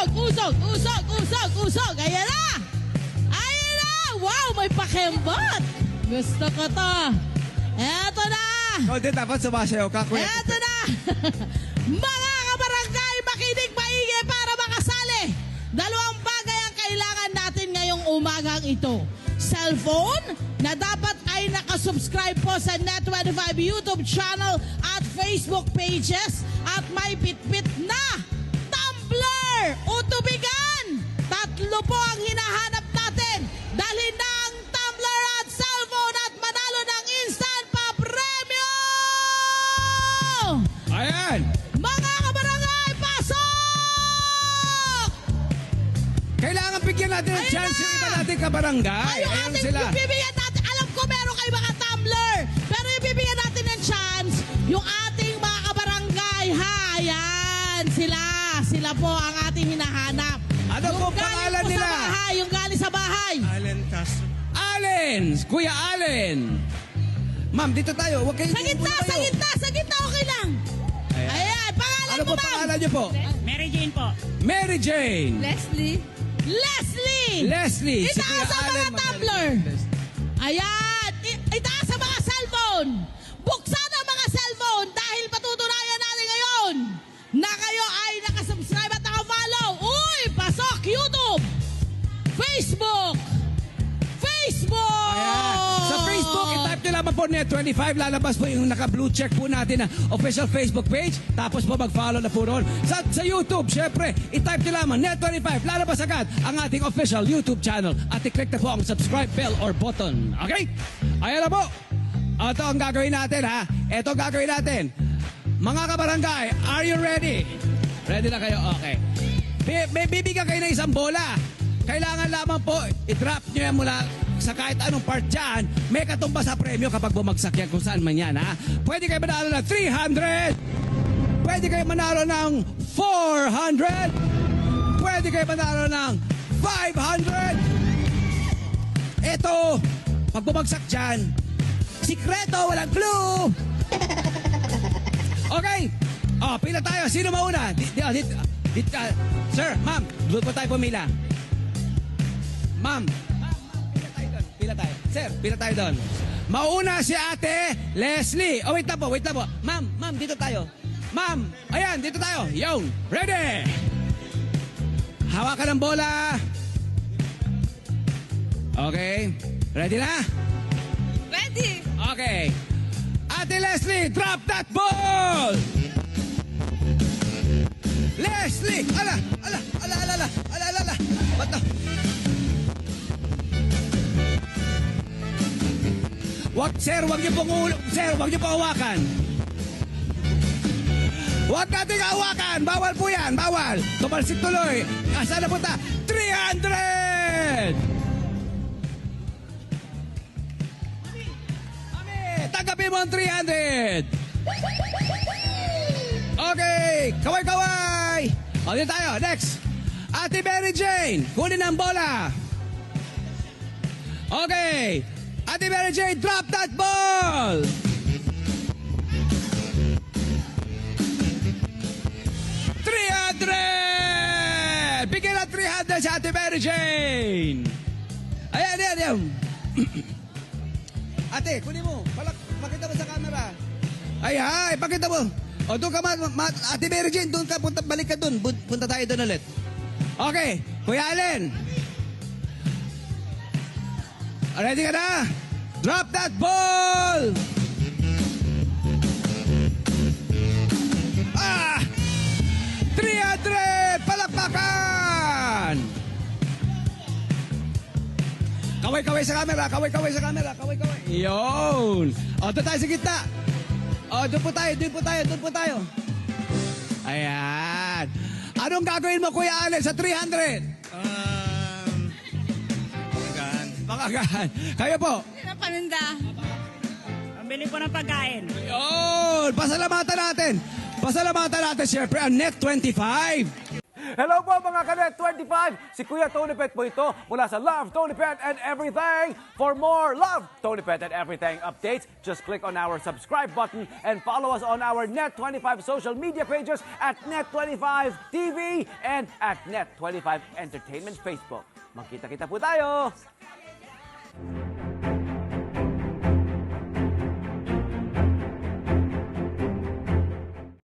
usog. Ayan na! Ayan na! Wow, may pakembot! Gusto ko to. Eto na! Ikaw din dapat sumasayaw ka, kuya. Eto na! Mga kabarangay, makinig maigi para makasali. Dalawang bagay ang kailangan natin ngayong umagang ito. Cellphone na dapat ay nakasubscribe po sa Net25 YouTube channel at Facebook pages at may pitpit na tumbler o tubigan. Tatlo po ang hinahanap natin. Dalhin na ang tumbler at cellphone at manalo ng instant pa premyo! Ayan! Mga kabarangay, pasok! Kailangan bigyan natin ng Ayan chance na! yung iba natin kabarangay. Ay, yung Ayan ating sila. yung bibigyan natin, alam ko meron kayo mga tumbler, pero yung bibigyan natin ng chance, yung ating mga kabarangay, ha, ayan, sila po ang ating hinahanap. Ano Yung po galing pangalan po nila? Sa bahay, yung galing sa bahay. Allen Castro. Allen! Kuya Allen! Ma'am, dito tayo. Huwag kayo. Sa gitna, okay lang. Ayan, pangalan Ano mo, po ma'am? pangalan niyo po? Mary Jane po. Mary Jane! Leslie. Leslie! Si Itaas Kuya ang mga Allen. tumbler. Ayan, itaas ang mga cellphone. Buksan ang mga cellphone dahil patutunayan natin ngayon na kayo ay nakasubscribe at nakafollow. Uy, pasok YouTube, Facebook. Ayan. Sa Facebook, i-type nyo lamang po Net25. Lalabas po yung naka-blue check po natin na official Facebook page. Tapos po mag-follow na po ron. Sa YouTube, syempre, i-type nyo lamang Net25. Lalabas agad ang ating official YouTube channel. At i-click na po ang subscribe bell or button. Okay? Ayan na po. Ito ang gagawin natin, ha? Ito ang gagawin natin. Mga kabarangay, are you ready? Ready na kayo? Okay. May bibigyan kayo ng isang bola. Kailangan lamang po, i-drop nyo yan mula sa kahit anong part dyan. May katumbas sa premyo kapag bumagsak yan kung saan man yan, ha? Pwede kayo manalo ng 300. Pwede kayo manalo ng 400. Pwede kayo manalo ng 500. Ito, pag bumagsak dyan, sikreto, walang clue. Okay. Oh, pila tayo. Sino mauna? Sir, ma'am, doon po tayo pumila. Ma'am, pila tayo. Sir, pila tayo doon. Mauna si Ate Leslie. Oh, wait na po. Ma'am, dito tayo. Ma'am, ayan, dito tayo. Yo, ready? Hawakan ng bola. Okay. Ready na? Ready? Okay. Ate Leslie, drop that ball! Leslie! Ala! Ba't na? Sir, wag niyo pong hawakan. Huwag nating hawakan! Bawal po yan! Bawal! Tumalsik tuloy! Saan na punta? 300! Tanggapin mo ang 300! Okay! Kaway-kaway! O, dito tayo. Next! Ate Mary Jane, kunin ang bola. Okay! Ate Mary Jane, drop that ball! Bigyan ng 300 sa Ate Mary Jane! Ayan. Ate, kunin mo. Pakita mo sa camera. Ay, pakita mo. O, doon ka Ate Mary Jane, doon ka, balik ka doon. Punta tayo doon ulit. Okay, Kuya Allen. Ready ka na? Drop that ball! 300! Palakpakan! Kaway-kaway sa camera. Yun. O, doon tayo sa gitna. O, doon po tayo. Ayan. Anong gagawin mo, Kuya Allen, sa 300? Pangagahan. Kayo po. Paninda. Pambili po ng pagkain. Yun. Pasalamatan natin, syempre, ang Net25. Hello po mga Kanet 25! Si Kuya Tony Pet po ito mula sa Love, Tony Pet and Everything. For more Love, Tony Pet and Everything updates, just click on our subscribe button and follow us on our Net25 social media pages at Net25 TV and at Net25 Entertainment Facebook. Magkita-kita po tayo!